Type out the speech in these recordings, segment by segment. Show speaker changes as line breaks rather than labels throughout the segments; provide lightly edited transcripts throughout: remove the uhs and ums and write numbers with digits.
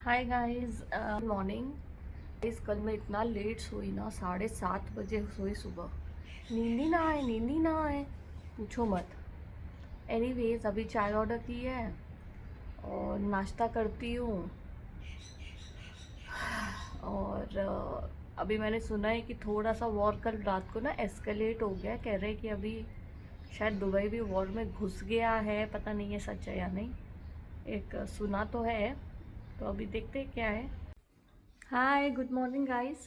Hi guys, good morning guys. कल मैं इतना लेट सोई ना, 7:30 बजे सोई सुबह। नींद ही ना आए, पूछो मत। एनीवेज अभी चाय ऑर्डर की है और नाश्ता करती हूँ। और अभी मैंने सुना है कि थोड़ा सा वॉर कल रात को ना एस्केलेट हो गया। कह रहे हैं कि अभी शायद दुबई भी वॉर में घुस गया है, पता नहीं है सच है या नहीं। एक सुना तो है, तो अभी देखते हैं क्या है। Hi, good morning guys.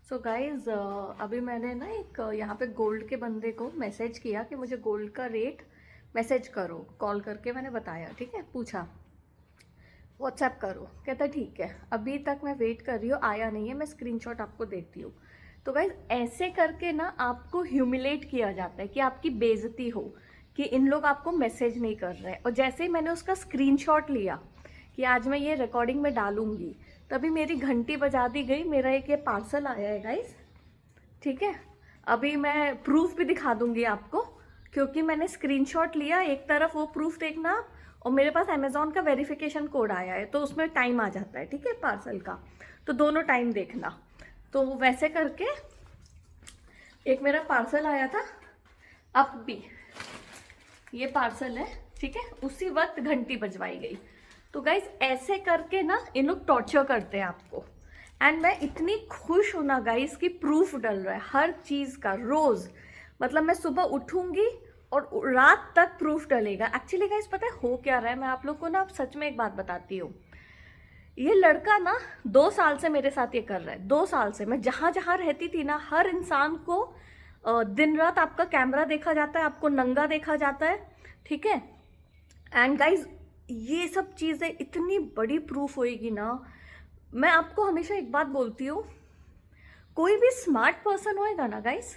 So guys, अभी मैंने ना एक यहाँ पे गोल्ड के बंदे को मैसेज किया कि मुझे गोल्ड का रेट मैसेज करो। कॉल करके मैंने बताया, ठीक है, पूछा व्हाट्सएप करो, कहता ठीक है। अभी तक मैं वेट कर रही हूँ, आया नहीं है। मैं स्क्रीनशॉट आपको देती हूँ। तो गाइज ऐसे करके ना आपको ह्यूमिलेट किया जाता है कि आपकी बेइज्जती हो कि इन लोग आपको मैसेज नहीं कर रहे हैं। और जैसे ही मैंने उसका स्क्रीनशॉट लिया कि आज मैं ये रिकॉर्डिंग में डालूंगी, तभी मेरी घंटी बजा दी गई। मेरा एक ये पार्सल आया है गाइज, ठीक है। अभी मैं प्रूफ भी दिखा दूंगी आपको, क्योंकि मैंने स्क्रीनशॉट लिया। एक तरफ वो प्रूफ देखना आप, और मेरे पास अमेजोन का वेरिफिकेशन कोड आया है, तो उसमें टाइम आ जाता है, ठीक है, पार्सल का। तो दोनों टाइम देखना। तो वैसे करके एक मेरा पार्सल आया था, अब भी ये पार्सल है, ठीक है। उसी वक्त घंटी बजवाई गई। तो गाइज ऐसे करके ना इन लोग टॉर्चर करते हैं आपको। एंड मैं इतनी खुश हूं ना गाइज कि प्रूफ डल रहा है हर चीज का रोज। मतलब मैं सुबह उठूंगी और रात तक प्रूफ डलेगा। एक्चुअली गाइज पता है हो क्या रहा है, मैं आप लोग को ना सच में एक बात बताती हूँ। ये लड़का ना 2 साल से मेरे साथ ये कर रहा है। 2 साल से मैं जहां जहां रहती थी ना, हर इंसान को दिन रात आपका कैमरा देखा जाता है, आपको नंगा देखा जाता है, ठीक है। एंड गाइज ये सब चीजें इतनी बड़ी प्रूफ होएगी ना। मैं आपको हमेशा एक बात बोलती हूँ, कोई भी स्मार्ट पर्सन होएगा ना गाइस,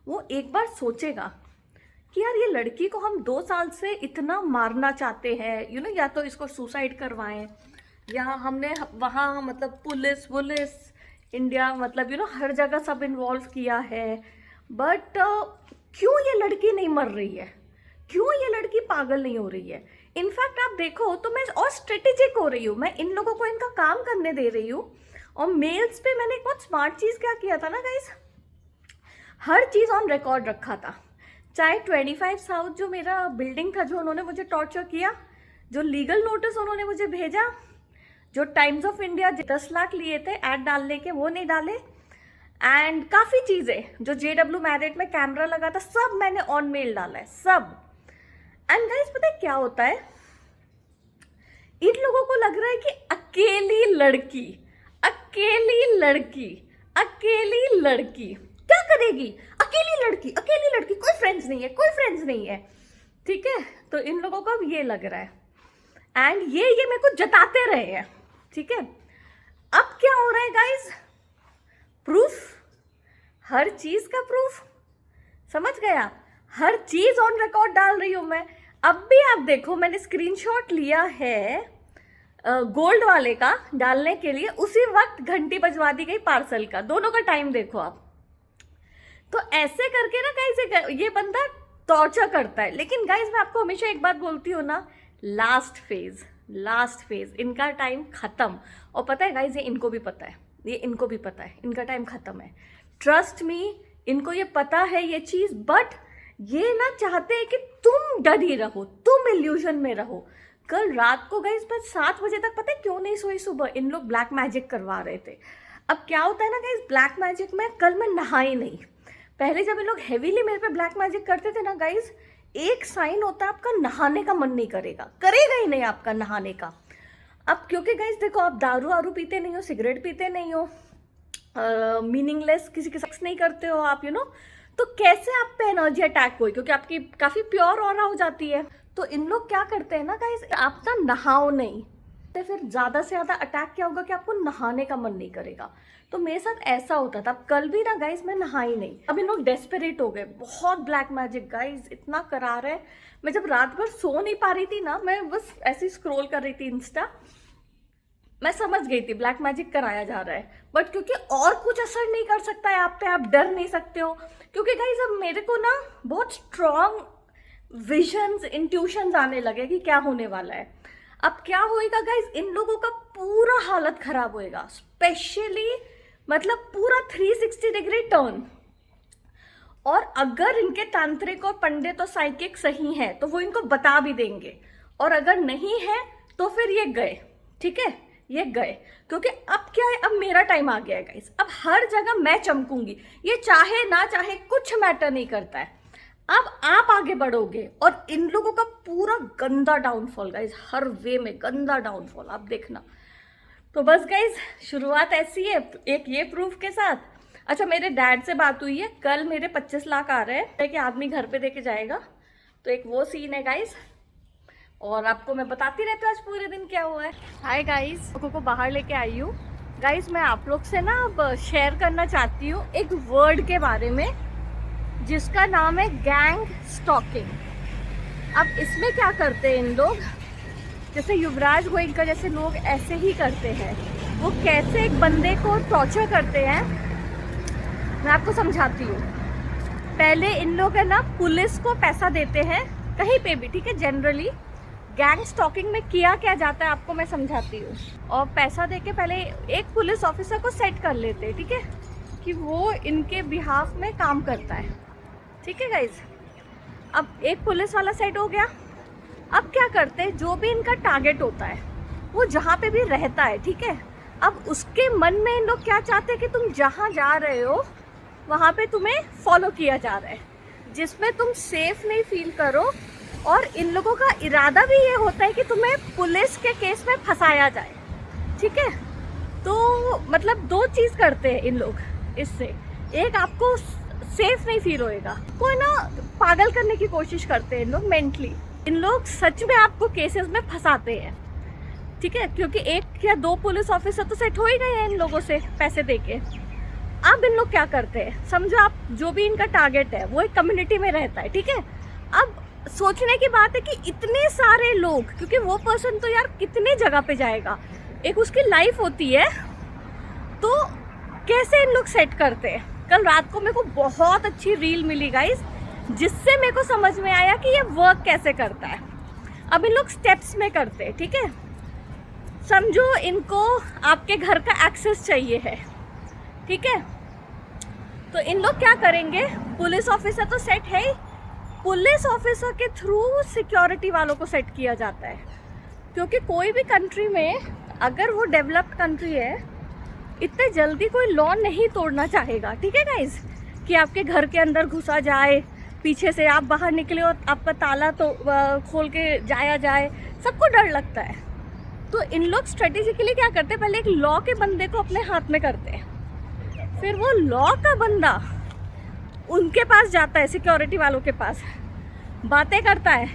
वो एक बार सोचेगा कि यार ये लड़की को हम 2 साल से इतना मारना चाहते हैं, या तो इसको सुसाइड करवाएं, या हमने वहाँ मतलब पुलिस वुलिस इंडिया मतलब हर जगह सब इन्वॉल्व किया है। बट क्यों ये लड़की नहीं मर रही है, क्यों ये लड़की पागल नहीं हो रही है। इनफैक्ट आप देखो तो मैं और स्ट्रेटेजिक हो रही हूँ, मैं इन लोगों को इनका काम करने दे रही हूँ। और मेल्स पे मैंने एक बहुत स्मार्ट चीज क्या किया था ना गाइस, हर चीज ऑन रिकॉर्ड रखा था। चाहे 25 साउथ जो मेरा बिल्डिंग था, जो उन्होंने मुझे टॉर्चर किया, जो लीगल नोटिस उन्होंने मुझे भेजा, जो टाइम्स ऑफ इंडिया 10 लाख लिए थे ऐड डालने के, वो नहीं डाले। एंड काफी चीजें जो JW मैरिट में कैमरा लगा था, सब मैंने ऑन मेल डाला है, सब। एंड गाइस पता है क्या होता है, इन लोगों को लग रहा है कि अकेली लड़की, अकेली लड़की, अकेली लड़की क्या करेगी। अकेली लड़की, कोई फ्रेंड्स नहीं है, कोई फ्रेंड्स नहीं है, ठीक है। तो इन लोगों को अब ये लग रहा है, एंड ये मेरे को जताते रहे हैं, ठीक है। अब क्या हो रहा है गाइस, प्रूफ, हर चीज का प्रूफ, समझ गया। हर चीज ऑन रिकॉर्ड डाल रही हूं मैं। अब भी आप देखो, मैंने स्क्रीनशॉट लिया है गोल्ड वाले का डालने के लिए, उसी वक्त घंटी बजवा दी गई पार्सल का। दोनों का टाइम देखो आप। तो ऐसे करके ना गाइस ये बंदा टॉर्चर करता है। लेकिन गाइस मैं आपको हमेशा एक बात बोलती हूँ ना, लास्ट फेज इनका टाइम खत्म। और पता है गाइस, ये इनको भी पता है, ये इनको भी पता है, इनका टाइम खत्म है। ट्रस्ट मी, इनको ये पता है ये चीज। बट ये ना चाहते हैं कि तुम डरी रहो, तुम इल्यूजन में रहो। कल रात को गाइस मैं 7 बजे तक पता है क्यों नहीं सोई। सुबह इन लोग ब्लैक मैजिक करवा रहे थे। अब क्या होता है ना गाइस, ब्लैक मैजिक में कल मैं नहाई नहीं। पहले जब इन लोग हेवीली मेरे पे ब्लैक मैजिक करते थे ना गाइस, एक साइन होता है आपका नहाने का मन नहीं करेगा, करेगा ही नहीं आपका नहाने का। अब क्योंकि गाइस देखो, आप दारू वारू पीते नहीं हो, सिगरेट पीते नहीं हो, मीनिंगलेस किसी के सेक्स नहीं करते हो आप, तो कैसे आप पे एनर्जी अटैक हुई, क्योंकि आपकी काफी प्योर ऑरा हो जाती है। तो इन लोग क्या करते हैं ना गाइस, आप ना नहाओ नहीं, तो फिर ज्यादा से ज्यादा अटैक क्या होगा कि आपको नहाने का मन नहीं करेगा। तो मेरे साथ ऐसा होता था। अब कल भी ना गाइस मैं नहाई नहीं। अब इन लोग डेस्परेट हो गए, बहुत ब्लैक मैजिक गाइस, इतना करा रहे। मैं जब रात भर सो नहीं पा रही थी ना, मैं बस ऐसे स्क्रॉल कर रही थी इंस्टा, मैं समझ गई थी ब्लैक मैजिक कराया जा रहा है। बट क्योंकि और कुछ असर नहीं कर सकता है आप पे, आप डर नहीं सकते हो। क्योंकि गाइस अब मेरे को ना बहुत स्ट्रॉन्ग विजन्स, इंट्यूशंस आने लगे कि क्या होने वाला है। अब क्या होएगा गाइस, इन लोगों का पूरा हालत खराब होएगा, स्पेशली मतलब पूरा 360 डिग्री टर्न। और अगर इनके तांत्रिक और पंडित और साइकिक सही हैं तो वो इनको बता भी देंगे, और अगर नहीं है तो फिर ये गए, ठीक है, ये गए। क्योंकि अब क्या है, अब मेरा टाइम आ गया है गाइस, अब हर जगह मैं चमकूंगी, ये चाहे ना चाहे कुछ मैटर नहीं करता है। अब आप आगे बढ़ोगे और इन लोगों का पूरा गंदा डाउनफॉल गाइस, हर वे में गंदा डाउनफॉल आप देखना। तो बस गाइस शुरुआत ऐसी है, एक ये प्रूफ के साथ। अच्छा, मेरे डैड से बात हुई है, कल मेरे 25 लाख आ रहे हैं कि आदमी घर पे देके जाएगा, तो एक वो सीन है गाइस, और आपको मैं बताती रहती हूँ आज पूरे दिन क्या हुआ है। हाय गाइस, लोगों को बाहर लेके आई हूँ गाइस। मैं आप लोग से ना अब शेयर करना चाहती हूँ एक वर्ड के बारे में जिसका नाम है गैंग स्टॉकिंग। अब इसमें क्या करते हैं इन लोग, जैसे युवराज गोयनका जैसे लोग ऐसे ही करते हैं। वो कैसे एक बंदे को टॉर्चर करते हैं मैं आपको समझाती हूँ। पहले इन लोग है ना पुलिस को पैसा देते हैं कहीं पे भी, ठीक है। जनरली गैंग स्टॉकिंग में किया क्या जाता है आपको मैं समझाती हूँ। और पैसा देके पहले एक पुलिस ऑफिसर को सेट कर लेते हैं, ठीक है, कि वो इनके बिहाफ में काम करता है, ठीक है गाइज। अब एक पुलिस वाला सेट हो गया। अब क्या करते हैं, जो भी इनका टारगेट होता है वो जहाँ पे भी रहता है, ठीक है, अब उसके मन में इन लोग क्या चाहते हैं कि तुम जहाँ जा रहे हो वहाँ पे तुम्हें फॉलो किया जा रहा है, जिसमें तुम सेफ नहीं फील करो। और इन लोगों का इरादा भी ये होता है कि तुम्हें पुलिस के केस में फंसाया जाए, ठीक है। तो मतलब दो चीज़ करते हैं इन लोग इससे, एक आपको सेफ नहीं फील होएगा, कोई ना पागल करने की कोशिश करते हैं इन लोग मेंटली। इन लोग सच में आपको केसेस में फंसाते हैं, ठीक है, क्योंकि एक या दो पुलिस ऑफिसर तो सेट हो ही गए हैं इन लोगों से पैसे देके। अब इन लोग क्या करते हैं, समझो आप, जो भी इनका टारगेट है वो एक कम्युनिटी में रहता है, ठीक है। अब सोचने की बात है कि इतने सारे लोग, क्योंकि वो पर्सन तो यार कितने जगह पे जाएगा, एक उसकी लाइफ होती है, तो कैसे इन लोग सेट करते हैं। कल रात को मेरे को बहुत अच्छी रील मिली गाइस, जिससे मेरे को समझ में आया कि ये वर्क कैसे करता है। अब इन लोग स्टेप्स में करते हैं, ठीक है। समझो इनको आपके घर का एक्सेस चाहिए है, ठीक है, तो इन लोग क्या करेंगे, पुलिस ऑफिसर तो सेट है ही, पुलिस ऑफिसर के थ्रू सिक्योरिटी वालों को सेट किया जाता है। क्योंकि कोई भी कंट्री में अगर वो डेवलप्ड कंट्री है, इतने जल्दी कोई लॉ नहीं तोड़ना चाहेगा, ठीक है गाइज, कि आपके घर के अंदर घुसा जाए, पीछे से आप बाहर निकले और आपका ताला तो खोल के जाया जाए, सबको डर लगता है। तो इन लोग स्ट्रेटेजिकली क्या करते हैं, पहले एक लॉ के बंदे को अपने हाथ में करते हैं, फिर वो लॉ का बंदा उनके पास जाता है, सिक्योरिटी वालों के पास बातें करता है।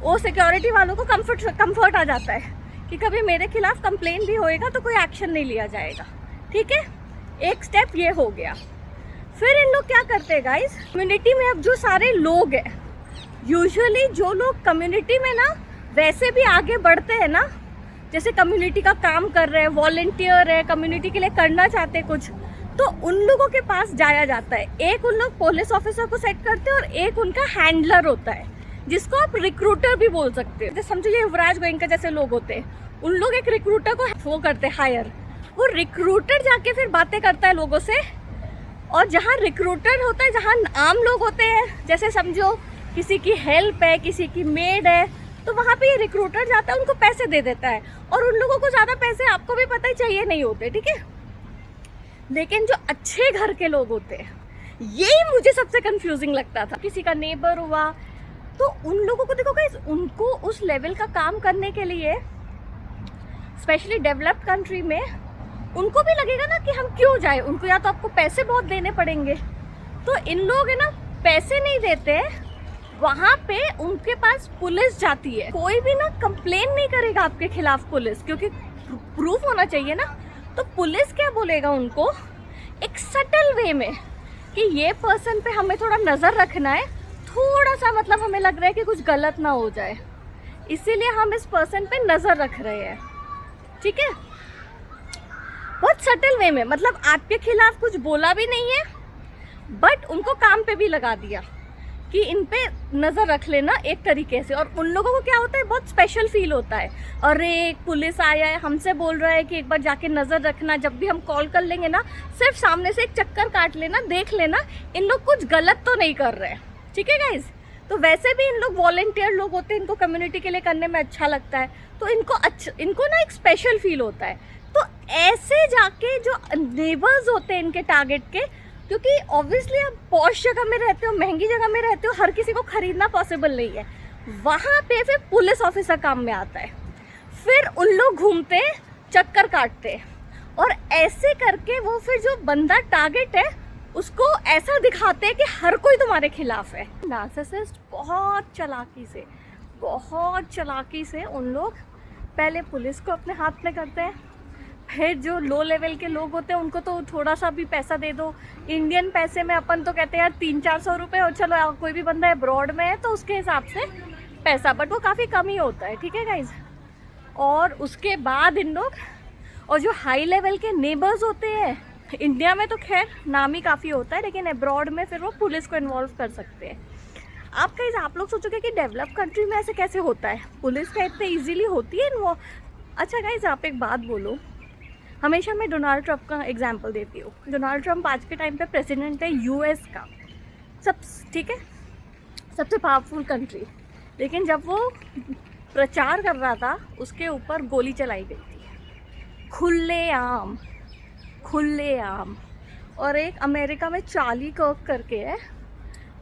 वो सिक्योरिटी वालों को कंफर्ट आ जाता है कि कभी मेरे खिलाफ कंप्लेन भी होएगा तो कोई एक्शन नहीं लिया जाएगा, ठीक है। एक स्टेप ये हो गया। फिर इन लोग क्या करते हैं गाइस, कम्युनिटी में अब जो सारे लोग हैं, यूजुअली जो लोग कम्युनिटी में ना वैसे भी आगे बढ़ते हैं ना, जैसे कम्युनिटी का काम कर रहे हैं, वॉलंटियर है, कम्युनिटी के लिए करना चाहते हैं कुछ, तो उन लोगों के पास जाया जाता है। एक उन लोग पुलिस ऑफिसर को सेट करते हैं और एक उनका हैंडलर होता है, जिसको आप रिक्रूटर भी बोल सकते हो। जैसे समझो ये युवराज गोयनका जैसे लोग होते हैं, उन लोग एक रिक्रूटर को वो करते हैं हायर, वो रिक्रूटर जाके फिर बातें करता है लोगों से। और जहाँ रिक्रूटर होता है, जहाँ आम लोग होते हैं, जैसे समझो किसी की हेल्प है, किसी की मेड है, तो वहाँ पे ये रिक्रूटर जाता है, उनको पैसे दे देता है। और उन लोगों को ज़्यादा पैसे आपको भी पता ही चाहिए नहीं होते, ठीक है। लेकिन जो अच्छे घर के लोग होते हैं, यही मुझे सबसे कंफ्यूजिंग लगता था। किसी का नेबर हुआ तो उन लोगों को देखो गाइस, उनको उस लेवल का काम करने के लिए, स्पेशली डेवलप्ड कंट्री में, उनको भी लगेगा ना कि हम क्यों जाए, उनको या तो आपको पैसे बहुत देने पड़ेंगे। तो इन लोग है ना पैसे नहीं देते, वहाँ पे उनके पास पुलिस जाती है। कोई भी ना कंप्लेन नहीं करेगा आपके खिलाफ पुलिस, क्योंकि प्रूफ होना चाहिए ना। तो पुलिस क्या बोलेगा उनको, एक सटल वे में, कि ये पर्सन पे हमें थोड़ा नज़र रखना है, थोड़ा सा मतलब हमें लग रहा है कि कुछ गलत ना हो जाए, इसीलिए हम इस पर्सन पे नज़र रख रहे हैं, ठीक है। बहुत सटल वे में, मतलब आपके खिलाफ कुछ बोला भी नहीं है, बट उनको काम पे भी लगा दिया कि इन पे नज़र रख लेना एक तरीके से। और उन लोगों को क्या होता है, बहुत स्पेशल फील होता है, अरे एक पुलिस आया है हमसे बोल रहा है कि एक बार जाके नज़र रखना, जब भी हम कॉल कर लेंगे ना सिर्फ सामने से एक चक्कर काट लेना, देख लेना इन लोग कुछ गलत तो नहीं कर रहे हैं, ठीक है गाइज। तो वैसे भी इन लोग वॉलेंटियर लोग होते हैं, इनको कम्युनिटी के लिए करने में अच्छा लगता है, तो इनको ना एक स्पेशल फील होता है। तो ऐसे जाके जो नेबर्स होते हैं इनके टारगेट के, क्योंकि ऑब्वियसली आप पॉश जगह में रहते हो, महंगी जगह में रहते हो, हर किसी को खरीदना पॉसिबल नहीं है, वहाँ पे फिर पुलिस ऑफिसर काम में आता है। फिर उन लोग घूमते हैं, चक्कर काटते हैं, और ऐसे करके वो फिर जो बंदा टारगेट है उसको ऐसा दिखाते हैं कि हर कोई तुम्हारे खिलाफ है। नार्सिसिस्ट बहुत चालाकी से उन लोग पहले पुलिस को अपने हाथ में करते हैं, फिर जो लो लेवल के लोग होते हैं उनको तो थोड़ा सा भी पैसा दे दो, इंडियन पैसे में अपन तो कहते हैं यार 300-400 रुपये, और चलो कोई भी बंदा अब्रॉड में है तो उसके हिसाब से पैसा, बट वो काफ़ी कम ही होता है, ठीक है गाइज। और उसके बाद इन लोग, और जो हाई लेवल के नेबर्स होते हैं, इंडिया में तो खैर नाम ही काफ़ी होता है, लेकिन अब्रॉड में फिर वो पुलिस को इन्वॉल्व कर सकते हैं। आप लोग सोचोगे कि डेवलप कंट्री में ऐसे कैसे होता है, पुलिस का इतने ईजीली होती है इन्वॉल्व। अच्छा गाइज, आप एक बात बोलो, हमेशा मैं डोनाल्ड ट्रंप का एग्जाम्पल देती हूँ। डोनाल्ड ट्रंप आज के टाइम पे प्रेसिडेंट है यूएस का, ठीक है, सबसे पावरफुल कंट्री, लेकिन जब वो प्रचार कर रहा था उसके ऊपर गोली चलाई गई थी खुलेआम। और एक अमेरिका में चार्ली कर्क करके है,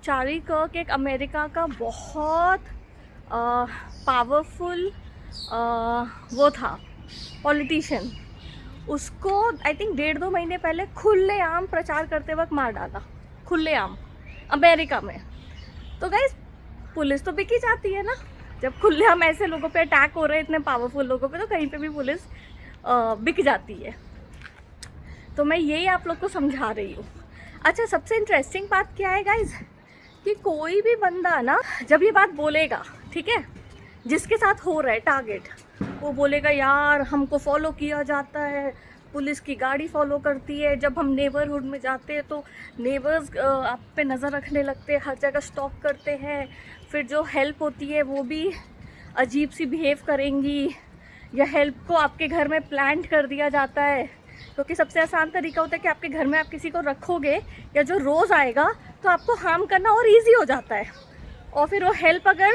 चार्ली कर्क एक अमेरिका का बहुत पावरफुल वो था पॉलिटिशियन, उसको आई थिंक 1.5-2 महीने पहले खुलेआम प्रचार करते वक्त मार डाला, खुलेआम अमेरिका में। तो गाइस पुलिस तो बिक ही जाती है ना, जब खुलेआम ऐसे लोगों पे अटैक हो रहे हैं, इतने पावरफुल लोगों पे, तो कहीं पे भी पुलिस बिक जाती है। तो मैं यही आप लोग को समझा रही हूँ। अच्छा, सबसे इंटरेस्टिंग बात क्या है गाइज, कि कोई भी बंदा ना जब ये बात बोलेगा, ठीक है, जिसके साथ हो रहा है टारगेट, वो बोलेगा यार हमको फॉलो किया जाता है, पुलिस की गाड़ी फॉलो करती है, जब हम नेबरहुड में जाते हैं तो नेबर्स आप पे नज़र रखने लगते हैं, हर जगह स्टॉक करते हैं, फिर जो हेल्प होती है वो भी अजीब सी बिहेव करेंगी, या हेल्प को आपके घर में प्लांट कर दिया जाता है, क्योंकि सबसे आसान तरीका होता है कि आपके घर में आप किसी को रखोगे या जो रोज़ आएगा तो आपको हार्म करना और ईजी हो जाता है। और फिर वो हेल्प अगर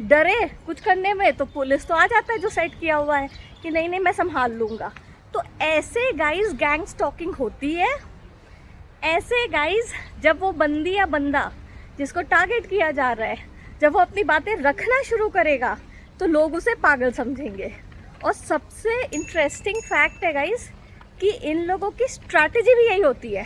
डरे कुछ करने में तो पुलिस तो आ जाता है जो सेट किया हुआ है कि नहीं मैं संभाल लूँगा। तो ऐसे गाइज गैंग स्टॉकिंग होती है। ऐसे गाइज जब वो बंदी या बंदा जिसको टारगेट किया जा रहा है, जब वो अपनी बातें रखना शुरू करेगा तो लोग उसे पागल समझेंगे। और सबसे इंटरेस्टिंग फैक्ट है गाइज कि इन लोगों की स्ट्रैटेजी भी यही होती है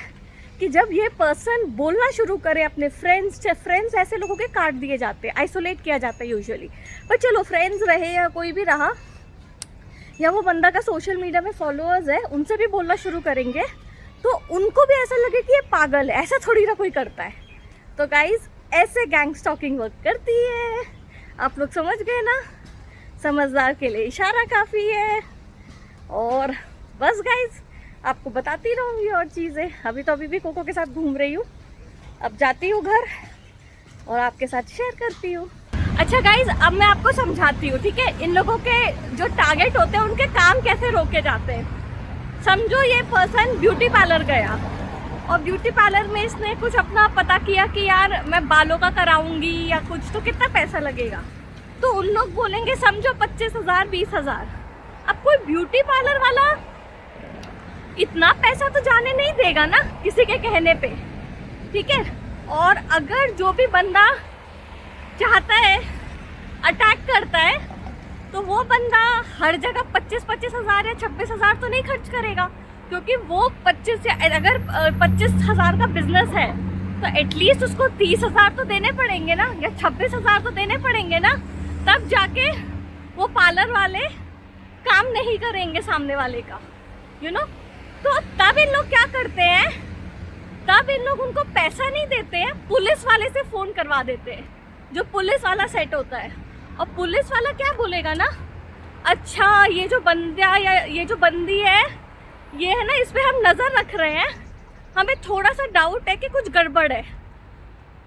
कि जब ये पर्सन बोलना शुरू करे अपने फ्रेंड्स ऐसे लोगों के काट दिए जाते हैं, आइसोलेट किया जाता है यूजुअली। पर चलो फ्रेंड्स रहे या कोई भी रहा, या वो बंदा का सोशल मीडिया में फॉलोअर्स है, उनसे भी बोलना शुरू करेंगे तो उनको भी ऐसा लगे कि ये पागल है, ऐसा थोड़ी ना कोई करता है। तो गाइज ऐसे गैंग स्टॉकिंग वर्क करती है। आप लोग समझ गए ना, समझदार के लिए इशारा काफ़ी है। और बस गाइज आपको बताती रहूँगी और चीज़ें। अभी भी कोको के साथ घूम रही हूँ, अब जाती हूँ घर और आपके साथ शेयर करती हूँ। अच्छा गाइज, अब मैं आपको समझाती हूँ, ठीक है, इन लोगों के जो टारगेट होते हैं उनके काम कैसे रोके जाते हैं। समझो ये पर्सन ब्यूटी पार्लर गया और ब्यूटी पार्लर में इसने कुछ अपना पता किया कि यार मैं बालों का कराऊंगी या कुछ, तो कितना पैसा लगेगा। तो उन लोग बोलेंगे समझो 25,000 20,000। अब कोई ब्यूटी पार्लर वाला इतना पैसा तो जाने नहीं देगा ना किसी के कहने पे, ठीक है। और अगर जो भी बंदा चाहता है अटैक करता है तो वो बंदा हर जगह 25,000 या 26,000 तो नहीं खर्च करेगा, क्योंकि वो 25,000 का बिजनेस है तो एटलीस्ट उसको 30,000 तो देने पड़ेंगे ना, या 26,000 तो देने पड़ेंगे ना, तब जाके वो पार्लर वाले काम नहीं करेंगे सामने वाले का, यू नो। तो तब इन लोग क्या करते हैं, तब इन लोग उनको पैसा नहीं देते हैं, पुलिस वाले से फ़ोन करवा देते हैं, जो पुलिस वाला सेट होता है। और पुलिस वाला क्या बोलेगा ना, अच्छा ये जो बंदा या ये जो बंदी है ये है ना, इस पर हम नज़र रख रहे हैं, हमें थोड़ा सा डाउट है कि कुछ गड़बड़ है।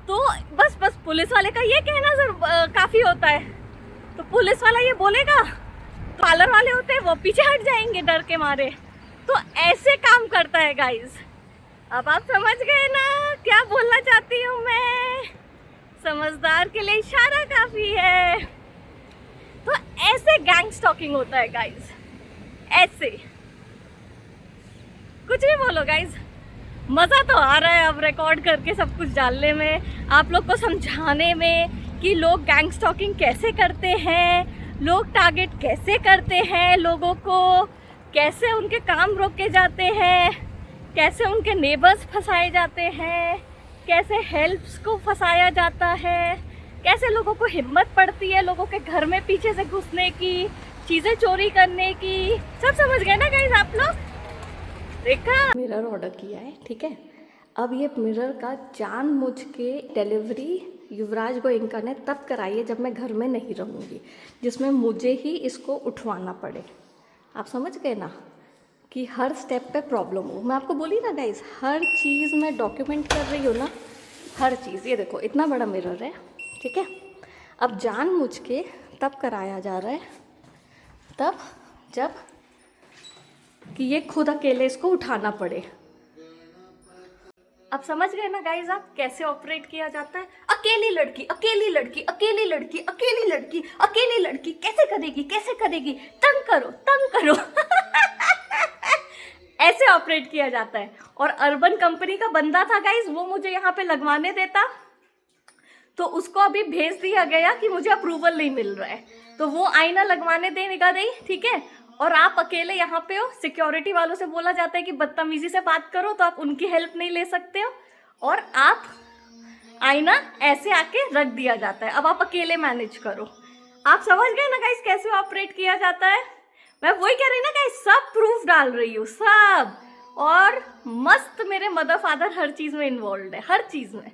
तो बस पुलिस वाले का ये कहना काफी होता है। तो पुलिस वाला ये बोलेगा, पार्लर वाले होते हैं वो पीछे हट जाएंगे डर के मारे। तो ऐसे काम करता है गाइस। अब आप समझ गए ना क्या बोलना चाहती हूँ मैं। समझदार के लिए इशारा काफी है। तो ऐसे गैंग स्टॉकिंग होता है गाइस, ऐसे। कुछ भी बोलो गाइस, मज़ा तो आ रहा है अब रिकॉर्ड करके सब कुछ डालने में, आप लोग को समझाने में कि लोग गैंग स्टॉकिंग कैसे करते हैं, लोग टारगेट कैसे करते हैं लोगों को, कैसे उनके काम रोके जाते हैं, कैसे उनके नेबर्स फंसाए जाते हैं, कैसे हेल्प्स को फंसाया जाता है, कैसे लोगों को हिम्मत पड़ती है लोगों के घर में पीछे से घुसने की, चीज़ें चोरी करने की। सब समझ गए ना गाइस आप लोग। देखा, मिरर ऑर्डर किया है, ठीक है। अब ये मिरर का जानबूझ के डिलीवरी युवराज गोयनका ने तब कराई है जब मैं घर में नहीं रहूँगी, जिसमें मुझे ही इसको उठवाना पड़े। आप समझ गए ना कि हर स्टेप पे प्रॉब्लम हो। मैं आपको बोली ना गाइस, हर चीज़ मैं डॉक्यूमेंट कर रही हूँ ना, हर चीज़। ये देखो इतना बड़ा मिरर है, ठीक है। अब जानबूझ के तब कराया जा रहा है, तब जब कि ये खुद अकेले इसको उठाना पड़े। अब समझ गए ना गाइस आप कैसे ऑपरेट किया जाता है। अकेली लड़की, अकेली लड़की, अकेली लड़की, अकेली लड़की, अकेली लड़की, कैसे करेगी, कैसे करेगी, तंग करो, तंग करो। ऐसे ऑपरेट किया जाता है। और अर्बन कंपनी का बंदा था गाइस, वो मुझे यहाँ पे लगवाने देता, तो उसको अभी भेज दिया गया कि मुझे अप्रूवल नहीं मिल रहा है, तो वो आईना लगवाने देगा नहीं, ठीक है। और आप अकेले यहाँ पे हो, सिक्योरिटी वालों से बोला जाता है कि बदतमीजी से बात करो, तो आप उनकी हेल्प नहीं ले सकते हो, और आप आईना ऐसे आके रख दिया जाता है। अब आप अकेले मैनेज करो। आप समझ गए ना गाइस कैसे ऑपरेट किया जाता है। मैं वही कह रही ना गाइस, सब प्रूफ डाल रही हूँ, सब। और मस्त मेरे मदर फादर हर चीज़ में इन्वॉल्व है, हर चीज़ में।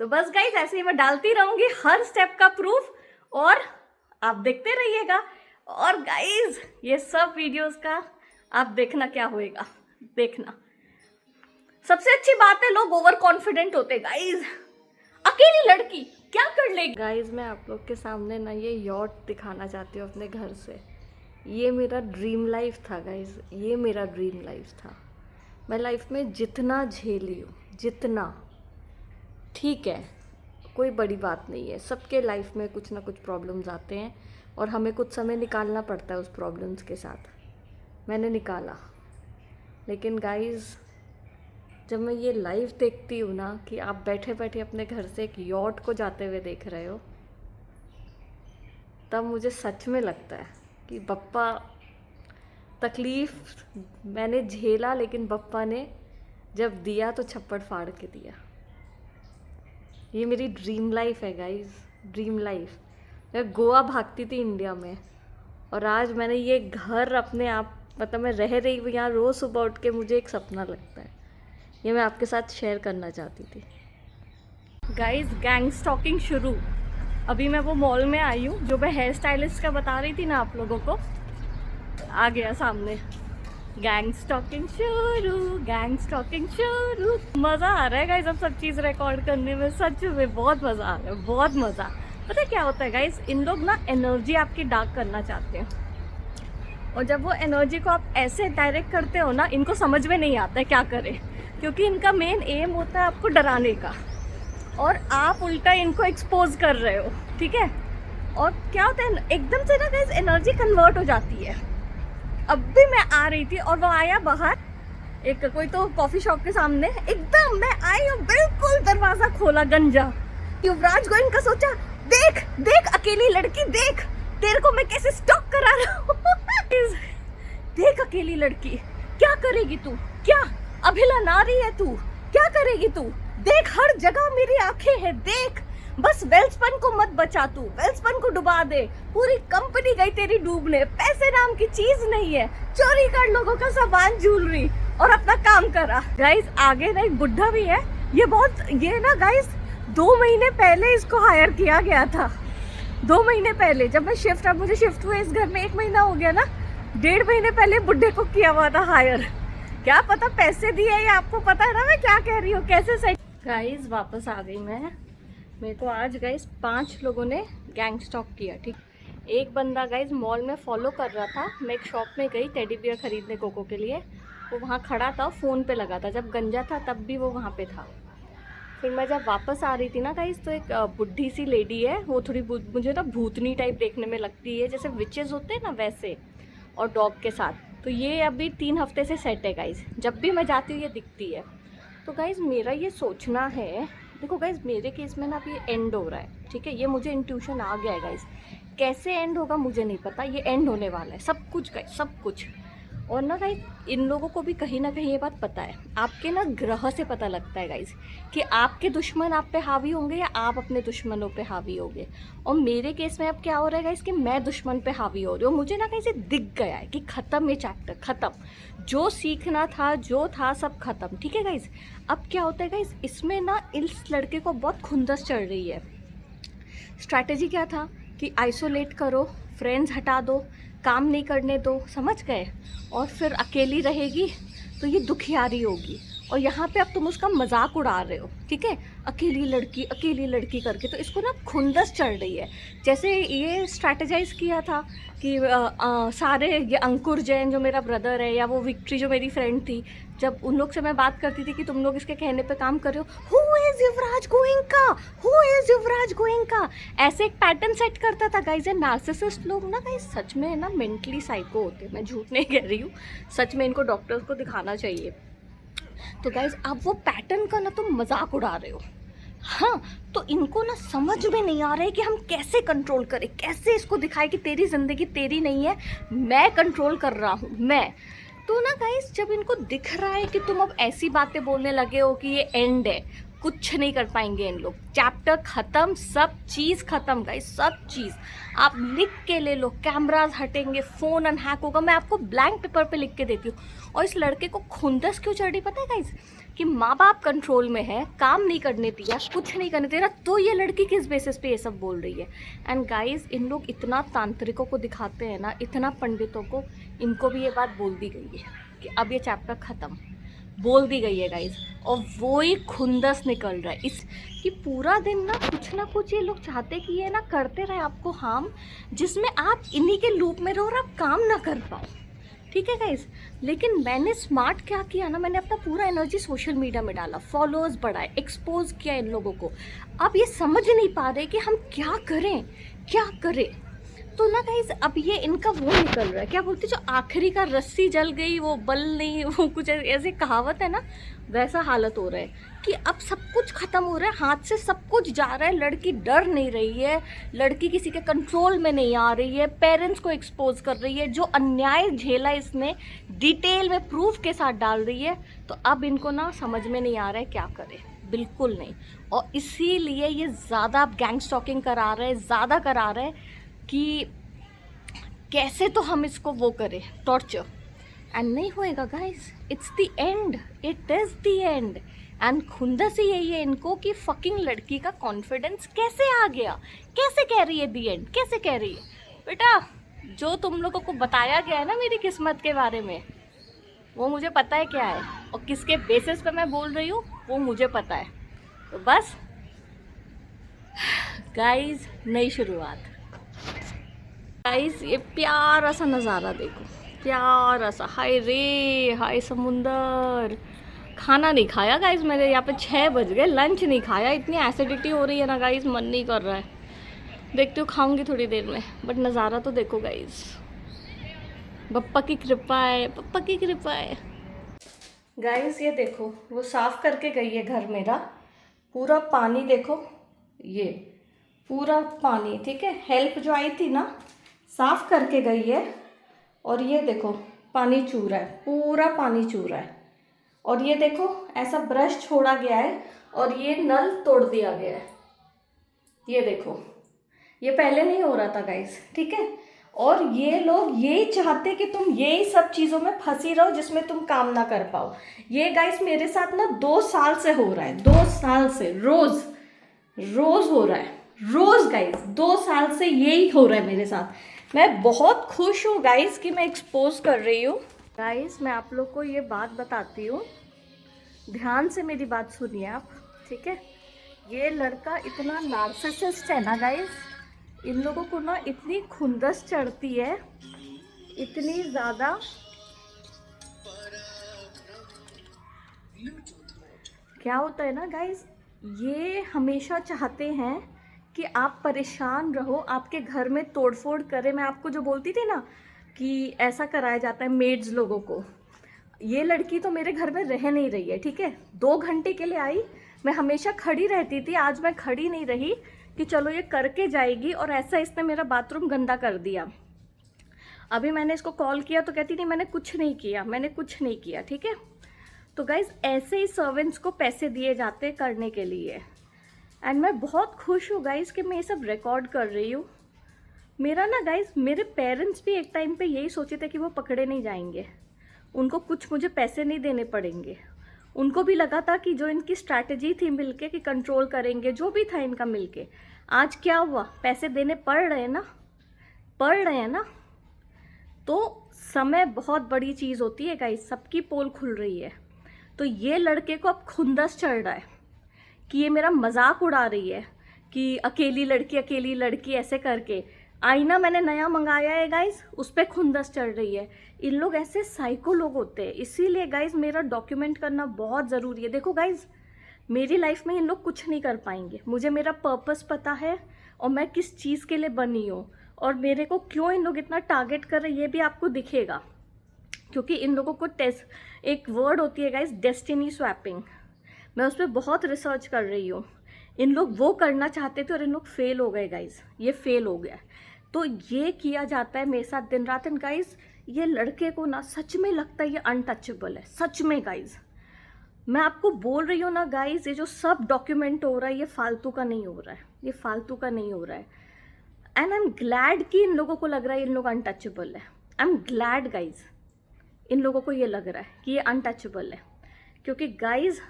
तो बस गाइस ऐसे ही मैं डालती रहूँगी हर स्टेप का प्रूफ, और आप देखते रहिएगा। और गाइस ये सब वीडियोस का आप देखना क्या होएगा, देखना। सबसे अच्छी बात है, लोग ओवर कॉन्फिडेंट होते गाइस। अकेली लड़की क्या कर लेगी। गाइस मैं आप लोग के सामने ना ये यॉट दिखाना चाहती हूँ अपने घर से। ये मेरा ड्रीम लाइफ था गाइस, ये मेरा ड्रीम लाइफ था। मैं लाइफ में जितना झेली हूँ, जितना, ठीक है, कोई बड़ी बात नहीं है। सबके लाइफ में कुछ ना कुछ प्रॉब्लम्स आते हैं, और हमें कुछ समय निकालना पड़ता है उस प्रॉब्लम्स के साथ। मैंने निकाला। लेकिन गाइस जब मैं ये लाइव देखती हूँ ना कि आप बैठे बैठे अपने घर से एक यॉट को जाते हुए देख रहे हो, तब मुझे सच में लगता है कि बप्पा, तकलीफ़ मैंने झेला, लेकिन बप्पा ने जब दिया तो छप्पड़ फाड़ के दिया। ये मेरी ड्रीम लाइफ है गाइस, ड्रीम लाइफ। मैं गोवा भागती थी इंडिया में, और आज मैंने ये घर अपने आप, मतलब मैं रह रही हूँ यहाँ रोज़ सुबह उठ के, मुझे एक सपना लगता है। ये मैं आपके साथ शेयर करना चाहती थी। गाइस गैंग स्टॉकिंग शुरू। अभी मैं वो मॉल में आई हूँ जो मैं हेयर स्टाइलिस्ट का बता रही थी ना आप लोगों को, आ गया सामने। गैंग स्टॉकिंग शुरू, गैंग स्टॉकिंग शुरू। मज़ा आ रहा है गाइस अब सब चीज़ रिकॉर्ड करने में, सच में बहुत मज़ा आ रहा है, बहुत मज़ा। पता है क्या होता है गाइस, इन लोग ना एनर्जी आपकी डार्क करना चाहते हैं, और जब वो एनर्जी को आप ऐसे डायरेक्ट करते हो ना, इनको समझ में नहीं आता है क्या करें, क्योंकि इनका मेन एम होता है आपको डराने का, और आप उल्टा इनको एक्सपोज कर रहे हो, ठीक है। और क्या होता है एकदम से ना गाइस एनर्जी कन्वर्ट हो जाती है। अब भी मैं आ रही थी और वो आया बाहर, एक कोई तो कॉफी शॉप के सामने, एकदम मैं आई और बिल्कुल दरवाजा खोला गंजा। युवराज गोयनका सोचा, देख देख अकेली लड़की, देख तेरे को मैं कैसे स्टॉक करा रहा हूँ। देख अकेली लड़की, क्या करेगी तू, क्या अभिला नारी है तू, क्या करेगी तू, देख हर जगह मेरी आंखें हैं, देख बस वेल्सपन को मत बचा तू, वेल्सपन को डुबा दे, पूरी कंपनी गई तेरी डूबने, पैसे नाम की चीज नहीं है, चोरी कर लोगों का सामान, ज्वेलरी, और अपना काम करा। गाइस आगे ना एक बुढ़ा भी है, ये ना गाइस 2 महीने पहले इसको हायर किया गया था, 2 महीने पहले जब मैं शिफ्ट, अब मुझे शिफ्ट हुए इस घर में 1 महीना हो गया ना, 1.5 महीने पहले बुढ़े को किया हुआ था हायर। क्या पता पैसे दिए, या आपको पता है ना मैं क्या कह रही हूँ, कैसे सही। गाइस वापस आ गई मैं, मेरे को आज गाइस 5 लोगों ने गैंग स्टॉक किया, ठीक। एक बंदा गाइस मॉल में फॉलो कर रहा था। मैं एक शॉप में गई टेडी बियर खरीदने कोको के लिए, वो वहाँ खड़ा था, फ़ोन पे लगा था। जब गंजा था तब भी वो वहाँ पे था। फिर मैं जब वापस आ रही थी ना गाइस, तो एक बुढ़ी सी लेडी है, वो थोड़ी मुझे ना भूतनी टाइप देखने में लगती है, जैसे विचेस होते हैं ना वैसे, और डॉग के साथ। तो ये अभी 3 हफ्ते से सेट है गाइस, जब भी मैं जाती हूँ ये दिखती है। तो गाइस मेरा ये सोचना है, देखो गाइस मेरे केस में ना अभी एंड हो रहा है, ठीक है। ये मुझे इंट्यूशन आ गया है गाइस, कैसे एंड होगा मुझे नहीं पता, ये एंड होने वाला है सब कुछ गाइस, सब कुछ। और ना गाइस इन लोगों को भी कहीं ना कहीं ये बात पता है, आपके ना ग्रह से पता लगता है गाइस कि आपके दुश्मन आप पे हावी होंगे या आप अपने दुश्मनों पे हावी होंगे। और मेरे केस में अब क्या हो रहा है गाइस कि मैं दुश्मन पे हावी हो रही हूँ। मुझे ना गाइस ये दिख गया है कि ख़त्म ये चैप्टर, ख़त्म। जो सीखना था जो था सब ख़त्म, ठीक है गाइस। अब क्या होता है गाइस, इसमें ना इस लड़के को बहुत खुंदस चढ़ रही है। स्ट्रैटेजी क्या था कि आइसोलेट करो, फ्रेंड्स हटा दो, काम नहीं करने दो, समझ गए। और फिर अकेली रहेगी तो ये दुखियारी होगी, और यहाँ पे अब तुम उसका मजाक उड़ा रहे हो, ठीक है, अकेली लड़की करके। तो इसको ना खुंदस चढ़ रही है। जैसे ये स्ट्रैटेजाइज किया था कि सारे ये अंकुर जैन जो मेरा ब्रदर है, या वो विक्ट्री जो मेरी फ्रेंड थी, जब उन लोग से मैं बात करती थी कि तुम लोग इसके कहने पे काम कर रहे हो, who is Yuvraj Goenka, who is Yuvraj Goenka, ऐसे एक पैटर्न सेट करता था गाइज। ये नार्सिसिस्ट लोग ना गाइज सच में ना मेंटली साइको होते हैं, मैं झूठ नहीं कह रही हूँ, सच में इनको डॉक्टर्स को दिखाना चाहिए। तो गाइज अब वो पैटर्न का ना तुम मजाक उड़ा रहे हो, हाँ। तो इनको ना समझ में नहीं आ रहा है कि हम कैसे कंट्रोल करें, कैसे इसको दिखाएं कि तेरी ज़िंदगी तेरी नहीं है, मैं कंट्रोल कर रहा हूँ मैं। तो ना गाइस जब इनको दिख रहा है कि तुम अब ऐसी बातें बोलने लगे हो कि ये एंड है, कुछ नहीं कर पाएंगे इन लोग, चैप्टर ख़त्म, सब चीज़ ख़त्म गाइस, सब चीज़। आप लिख के ले लो, कैमराज हटेंगे, फ़ोन अनहैक होगा, मैं आपको ब्लैंक पेपर पे लिख के देती हूँ। और इस लड़के को खुंदस क्यों चढ़ी पता है गाइस, कि माँ बाप कंट्रोल में है, काम नहीं करने दिया, कुछ नहीं करने दे रहा, तो ये लड़की किस बेसिस पे ये सब बोल रही है। एंड गाइस इन लोग इतना तांत्रिकों को दिखाते हैं ना, इतना पंडितों को, इनको भी ये बात बोल दी गई है कि अब ये चैप्टर ख़त्म, बोल दी गई है गाइस। और वो ही खुंदस निकल रहा है इस कि पूरा दिन ना कुछ ये लोग चाहते कि ये ना करते रहे आपको हार्म, जिसमें आप इन्हीं के लूप में रहो और आप काम ना कर पाओ, ठीक है गाइज। लेकिन मैंने स्मार्ट क्या किया ना, मैंने अपना पूरा एनर्जी सोशल मीडिया में डाला, फॉलोअर्स बढ़ाए, एक्सपोज किया इन लोगों को। अब ये समझ नहीं पा रहे कि हम क्या करें, क्या करें। तो ना गाइज अब ये इनका वो निकल रहा है, क्या बोलते, जो आखिरी का रस्सी जल गई वो बल नहीं, वो कुछ ऐसे कहावत है ना, वैसा हालत हो रहा है कि अब सब कुछ ख़त्म हो रहा है, हाथ से सब कुछ जा रहा है। लड़की डर नहीं रही है, लड़की किसी के कंट्रोल में नहीं आ रही है, पेरेंट्स को एक्सपोज कर रही है, जो अन्याय झेला इसने डिटेल में प्रूफ के साथ डाल रही है। तो अब इनको ना समझ में नहीं आ रहा है क्या करे, बिल्कुल नहीं। और इसीलिए ये ज़्यादा गैंग स्टॉकिंग करा रहे हैं, ज़्यादा करा रहे हैं कि कैसे तो हम इसको वो करें, टॉर्चर। एंड नहीं होएगा guys, it's the end, it is the end. And खुंदस ही यही है इनको कि फकिंग लड़की का कॉन्फिडेंस कैसे आ गया, कैसे कह रही है द एंड, कैसे कह रही है। बेटा जो तुम लोगों को बताया गया है ना मेरी किस्मत के बारे में, वो मुझे पता है क्या है, और किसके बेसिस पे मैं बोल रही हूँ वो मुझे पता है। तो बस गाइस नई शुरुआत। गाइस ये प्यारा सा नज़ारा देखो, प्यारा सा, हाय रे हाय समुंदर। खाना नहीं खाया गाइस मैंने, यहाँ पे 6 बज गए, लंच नहीं खाया, इतनी एसिडिटी हो रही है ना गाइस, मन नहीं कर रहा है। देखती हूँ खाऊंगी थोड़ी देर में, बट नज़ारा तो देखो गाइस, बप्पा की कृपा है, बप्पा की कृपा है। गाइस ये देखो वो साफ करके गई है घर मेरा, पूरा पानी देखो, ये पूरा पानी, ठीक है। हेल्प जो आई थी ना साफ करके गई है, और ये देखो पानी चू रहा है, पूरा पानी चू रहा है। और ये देखो ऐसा ब्रश छोड़ा गया है, और ये नल तोड़ दिया गया है, ये देखो, ये पहले नहीं हो रहा था गाइस, ठीक है। और ये लोग यही चाहते कि तुम यही सब चीज़ों में फंसी रहो जिसमें तुम काम ना कर पाओ। ये गाइस मेरे साथ ना 2 साल से हो रहा है, 2 साल से रोज़ हो रहा है, रोज़ गाइस 2 साल से यही हो रहा है मेरे साथ। मैं बहुत खुश हूँ गाइस कि मैं एक्सपोज कर रही हूँ। गाइस मैं आप लोग को ये बात बताती हूँ, ध्यान से मेरी बात सुनिए आप, ठीक है। ये लड़का इतना नार्सिसिस्ट है ना गाइस, इन लोगों को ना इतनी खुंदस चढ़ती है, इतनी ज़्यादा। क्या होता है ना गाइस, ये हमेशा चाहते हैं कि आप परेशान रहो, आपके घर में तोड़फोड़ करें। मैं आपको जो बोलती थी ना कि ऐसा कराया जाता है मेड्स लोगों को, ये लड़की तो मेरे घर में रह नहीं रही है, ठीक है। 2 घंटे के लिए आई, मैं हमेशा खड़ी रहती थी, आज मैं खड़ी नहीं रही कि चलो ये करके जाएगी, और ऐसा इसने मेरा बाथरूम गंदा कर दिया। अभी मैंने इसको कॉल किया तो कहती नहीं मैंने कुछ नहीं किया, मैंने कुछ नहीं किया, ठीक है। तो गाइज ऐसे ही सर्वेंट्स को पैसे दिए जाते करने के लिए। एंड मैं बहुत खुश हूँ गाइज कि मैं ये सब रिकॉर्ड कर रही हूँ। मेरा ना गाइज, मेरे पेरेंट्स भी एक टाइम पे यही सोचे थे कि वो पकड़े नहीं जाएंगे, उनको कुछ मुझे पैसे नहीं देने पड़ेंगे। उनको भी लगा था कि जो इनकी स्ट्रैटेजी थी मिलके कि कंट्रोल करेंगे, जो भी था इनका मिलके, आज क्या हुआ, पैसे देने पड़ रहे हैं ना, पड़ रहे हैं ना। तो समय बहुत बड़ी चीज़ होती है गाइज, सबकी पोल खुल रही है। तो ये लड़के को अब खुंदस चढ़ रहा है कि ये मेरा मजाक उड़ा रही है कि अकेली लड़की ऐसे करके। आईना मैंने नया मंगाया है गाइज, उस पर खुंदस चढ़ रही है। इन लोग ऐसे साइको लोग होते हैं, इसीलिए गाइज मेरा डॉक्यूमेंट करना बहुत ज़रूरी है। देखो गाइज, मेरी लाइफ में इन लोग कुछ नहीं कर पाएंगे, मुझे मेरा पर्पस पता है और मैं किस चीज़ के लिए बनी हूँ, और मेरे को क्यों इन लोग इतना टारगेट कर रहे हैं ये भी आपको दिखेगा। क्योंकि इन लोगों को एक वर्ड होती है गाइज, डेस्टिनी स्वैपिंग, मैं उस पर बहुत रिसर्च कर रही हूँ। इन लोग वो करना चाहते थे और इन लोग फेल हो गए गाइज, ये फेल हो गया। तो ये किया जाता है मेरे साथ दिन रात। एंड गाइज ये लड़के को ना सच में लगता है ये अनटचेबल है, सच में गाइज मैं आपको बोल रही हूँ ना गाइज, ये जो सब डॉक्यूमेंट हो रहा है ये फालतू का नहीं हो रहा है, ये फालतू का नहीं हो रहा है। एंड आई एम ग्लैड कि इन लोगों को लग रहा है इन लोग अनटचेबल है। I am glad guys in लोगों को ये लग रहा है कि ये अनटचेबल है। क्योंकि गाइज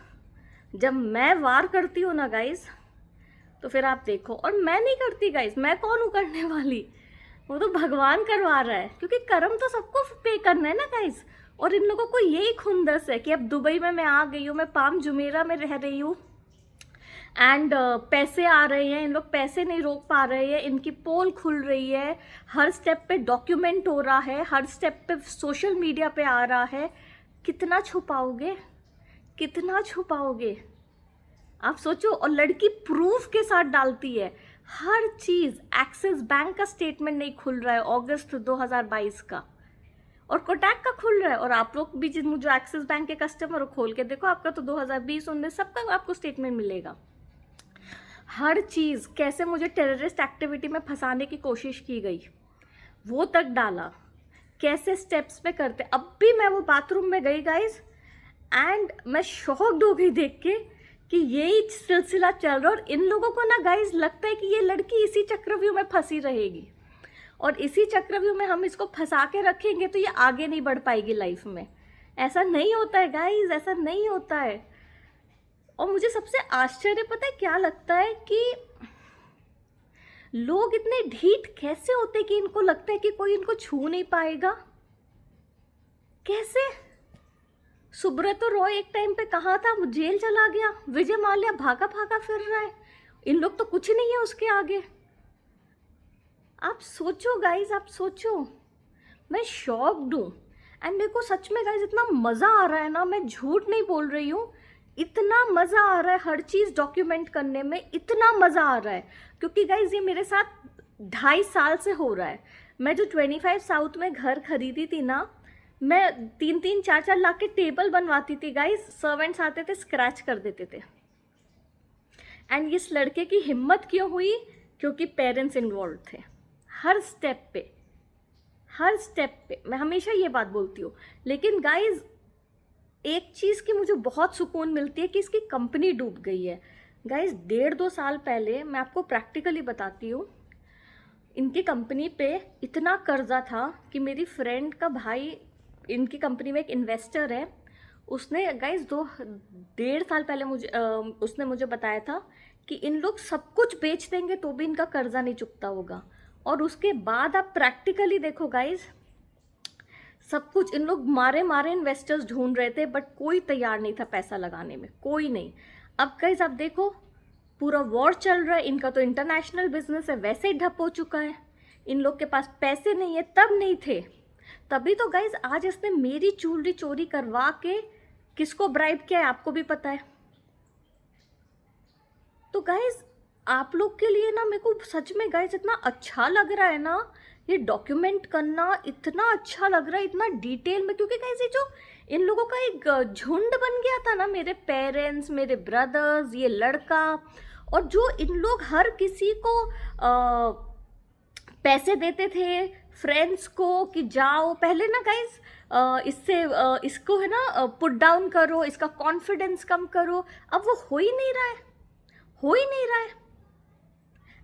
जब मैं वार करती हूँ ना गाइज, तो फिर आप देखो, और मैं नहीं करती गाइज, मैं कौन हूँ करने वाली, वो तो भगवान करवा रहा है। क्योंकि कर्म तो सबको पे करना है ना गाइज। और इन लोगों को यही खुंदस है कि अब दुबई में मैं आ गई हूँ, मैं पाम जुमेरा में रह रही हूँ, एंड पैसे आ रहे हैं, इन लोग पैसे नहीं रोक पा रहे हैं, इनकी पोल खुल रही है, हर स्टेप पे डॉक्यूमेंट हो रहा है, हर स्टेप पे सोशल मीडिया पे आ रहा है। कितना छुपाओगे, कितना छुपाओगे आप सोचो। और लड़की प्रूफ के साथ डालती है हर चीज़। एक्सिस बैंक का स्टेटमेंट नहीं खुल रहा है अगस्त 2022 का, और कोटक का खुल रहा है। और आप लोग भी जो एक्सिस बैंक के कस्टमर हो, खोल के देखो, आपका तो 2020-19 सबका आपको स्टेटमेंट मिलेगा। हर चीज़, कैसे मुझे टेररिस्ट एक्टिविटी में फंसाने की कोशिश की गई वो तक डाला, कैसे स्टेप्स पे करते। अब भी मैं वो बाथरूम में गई गाइज, एंड मैं शॉक्ड हो गई देख के कि यही सिलसिला चल रहा है। और इन लोगों को ना गाइज लगता है कि ये लड़की इसी चक्रव्यूह में फंसी रहेगी, और इसी चक्रव्यूह में हम इसको फंसा के रखेंगे तो ये आगे नहीं बढ़ पाएगी लाइफ में। ऐसा नहीं होता है गाइज, ऐसा नहीं होता है। और मुझे सबसे आश्चर्य पता है क्या लगता है, कि लोग इतने ढीठ कैसे होते कि इनको लगता है कि कोई इनको छू नहीं पाएगा। कैसे? सुब्रतो रॉय एक टाइम पे कहाँ था, वो जेल चला गया, विजय माल्या भागा भागा फिर रहा है, इन लोग तो कुछ नहीं है उसके आगे। आप सोचो गाइज, आप सोचो, मैं शॉक्ड हूँ। एंड मेरे को सच में गाइज इतना मज़ा आ रहा है ना, मैं झूठ नहीं बोल रही हूँ, इतना मज़ा आ रहा है हर चीज़ डॉक्यूमेंट करने में, इतना मज़ा आ रहा है। क्योंकि गाइज ये मेरे साथ 2.5 साल से हो रहा है। मैं जो 25 साउथ में घर खरीदी थी ना, मैं 3-3, 4-4 लाख के टेबल बनवाती थी गाइज, सर्वेंट्स आते थे स्क्रैच कर देते थे। एंड इस लड़के की हिम्मत क्यों हुई? क्योंकि पेरेंट्स इन्वॉल्व थे हर स्टेप पे, हर स्टेप पे। मैं हमेशा ये बात बोलती हूँ। लेकिन गाइज एक चीज़ की मुझे बहुत सुकून मिलती है कि इसकी कंपनी डूब गई है। गाइज 1.5-2 साल पहले, मैं आपको प्रैक्टिकली बताती हूँ, इनकी कंपनी पे इतना कर्जा था कि मेरी फ्रेंड का भाई इनकी कंपनी में एक इन्वेस्टर है, उसने गाइज 1.5 साल पहले उसने मुझे बताया था कि इन लोग सब कुछ बेच देंगे तो भी इनका कर्जा नहीं चुकता होगा। और उसके बाद आप प्रैक्टिकली देखो गाइज, सब कुछ इन लोग मारे इन्वेस्टर्स ढूंढ रहे थे, बट कोई तैयार नहीं था पैसा लगाने में, कोई नहीं। अब गाइज आप देखो, पूरा वॉर चल रहा है, इनका तो इंटरनेशनल बिजनेस है वैसे ही ठप हो चुका है, इन लोग के पास पैसे नहीं है, तब नहीं थे, तभी तो गाइज आज इसने मेरी ज्वेलरी चोरी करवा के किसको ब्राइब किया है आपको भी पता है। तो गाइज आप लोग के लिए ना मेरे को सच में गाइज इतना अच्छा लग रहा है ना, ये डॉक्यूमेंट करना इतना अच्छा लग रहा है, इतना डिटेल में, क्योंकि गाइज ये जो इन लोगों का एक झुंड बन गया था ना, मेरे पेरेंट्स, मेरे ब्रदर्स, ये लड़का, और जो इन लोग हर किसी को पैसे देते थे फ्रेंड्स को कि जाओ पहले ना गाइज इससे इसको है ना पुट डाउन करो, इसका कॉन्फिडेंस कम करो, अब वो हो ही नहीं रहा है, हो ही नहीं रहा है।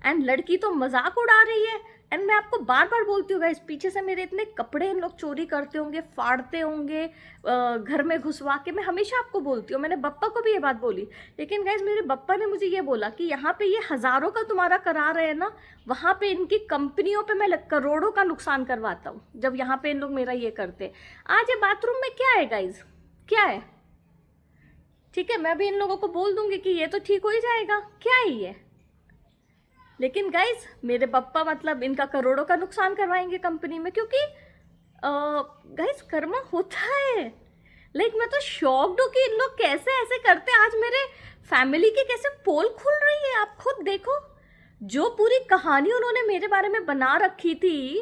एंड लड़की तो मजाक उड़ा रही है, एंड मैं आपको बार बार बोलती हूँ गाइस, पीछे से मेरे इतने कपड़े इन लोग चोरी करते होंगे, फाड़ते होंगे घर में घुसवा के, मैं हमेशा आपको बोलती हूँ, मैंने बप्पा को भी ये बात बोली, लेकिन गाइस मेरे बप्पा ने मुझे ये बोला कि यहाँ पे ये हज़ारों का तुम्हारा करा रहे हैं ना, वहाँ पे इनकी कंपनियों पे मैं करोड़ों का नुकसान करवाता हूँ जब यहाँ पे इन लोग मेरा ये करते। आज ये बाथरूम में क्या है गाइज, क्या है, ठीक है मैं भी इन लोगों को बोल दूंगी कि ये तो ठीक हो ही जाएगा, क्या है ये, लेकिन गाइज मेरे पापा मतलब इनका करोड़ों का नुकसान करवाएंगे कंपनी में, क्योंकि गाइज कर्मा होता है। लाइक मैं तो शॉक्ड हूँ कि इन लोग कैसे ऐसे करते हैं। आज मेरे फैमिली की कैसे पोल खुल रही है, आप खुद देखो, जो पूरी कहानी उन्होंने मेरे बारे में बना रखी थी,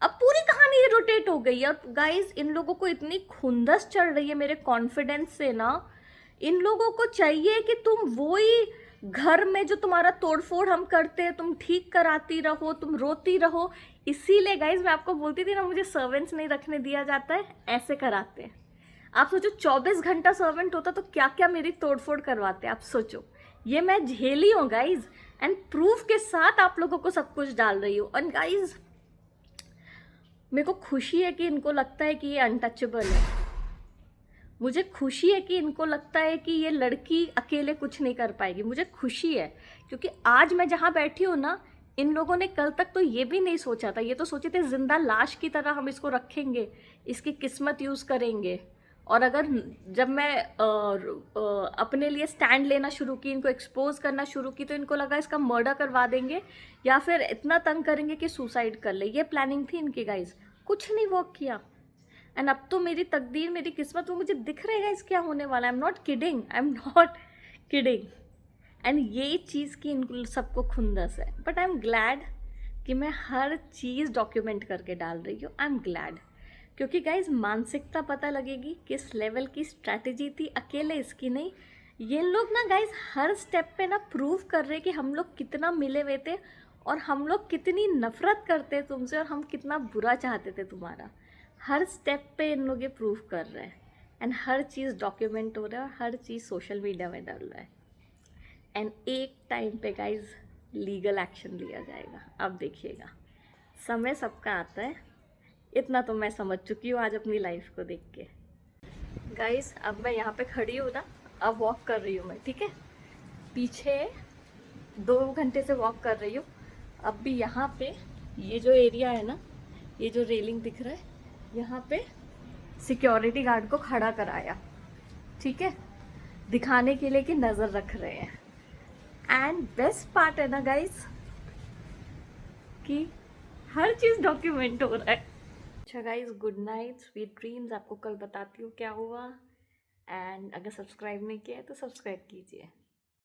अब पूरी कहानी रोटेट हो गई है। और गाइज इन लोगों को इतनी खुंदस चढ़ रही है मेरे कॉन्फिडेंस से ना, इन लोगों को चाहिए कि तुम वो ही घर में जो तुम्हारा तोड़फोड़ हम करते हैं तुम ठीक कराती रहो, तुम रोती रहो। इसीलिए गाइज मैं आपको बोलती थी ना, मुझे सर्वेंट्स नहीं रखने दिया जाता है, ऐसे कराते हैं। आप सोचो 24 घंटा सर्वेंट होता तो क्या क्या मेरी तोड़फोड़ करवाते, आप सोचो। ये मैं झेली हूँ गाइज, एंड प्रूफ के साथ आप लोगों को सब कुछ डाल रही हूँ। और गाइज मेरे को खुशी है कि इनको लगता है कि ये अनटचेबल है, मुझे खुशी है कि इनको लगता है कि ये लड़की अकेले कुछ नहीं कर पाएगी, मुझे खुशी है, क्योंकि आज मैं जहाँ बैठी हूँ ना, इन लोगों ने कल तक तो ये भी नहीं सोचा था, ये तो सोचे थे जिंदा लाश की तरह हम इसको रखेंगे, इसकी किस्मत यूज़ करेंगे। और अगर जब मैं अपने लिए स्टैंड लेना शुरू की, इनको एक्सपोज करना शुरू की, तो इनको लगा इसका मर्डर करवा देंगे या फिर इतना तंग करेंगे कि सुसाइड कर ले, ये प्लानिंग थी इनकी गाइज, कुछ नहीं वर्क किया। एंड अब तो मेरी तकदीर, मेरी किस्मत, वो मुझे दिख रहेगा इस क्या होने वाला है। I am not kidding, I am not kidding. And ये चीज़ की इन सबको खुंदस है, बट आई एम ग्लैड कि मैं हर चीज़ डॉक्यूमेंट करके डाल रही हूँ। आई एम ग्लैड, क्योंकि गाइज मानसिकता पता लगेगी किस लेवल की स्ट्रैटेजी थी, अकेले इसकी नहीं। ये लोग ना गाइज हर स्टेप पे ना प्रूव कर रहे कि हम लोग कितना मिले हुए थे, और हम लोग कितनी नफरत करते तुमसे, और हम कितना बुरा चाहते थे तुम्हारा। हर स्टेप पे इन लोग ये प्रूव कर रहे हैं, एंड हर चीज़ डॉक्यूमेंट हो रहा है, और हर चीज़ सोशल मीडिया में डल रहा है। एंड एक टाइम पे गाइज लीगल एक्शन लिया जाएगा, अब देखिएगा, समय सबका आता है, इतना तो मैं समझ चुकी हूँ आज अपनी लाइफ को देख के। गाइज अब मैं यहाँ पे खड़ी हूँ ना, अब वॉक कर रही हूँ मैं, ठीक है, पीछे 2 घंटे से वॉक कर रही हूँ। अब भी यहाँ पे ये जो एरिया है ना, ये जो रेलिंग दिख रहा है, यहाँ पे सिक्योरिटी गार्ड को खड़ा कराया, ठीक है, दिखाने के लिए कि नज़र रख रहे हैं। एंड बेस्ट पार्ट है ना गाइस कि हर चीज़ डॉक्यूमेंट हो रहा है। अच्छा guys, good night, sweet dreams. आपको कल बताती हूँ क्या हुआ, एंड अगर सब्सक्राइब नहीं किया है तो सब्सक्राइब कीजिए।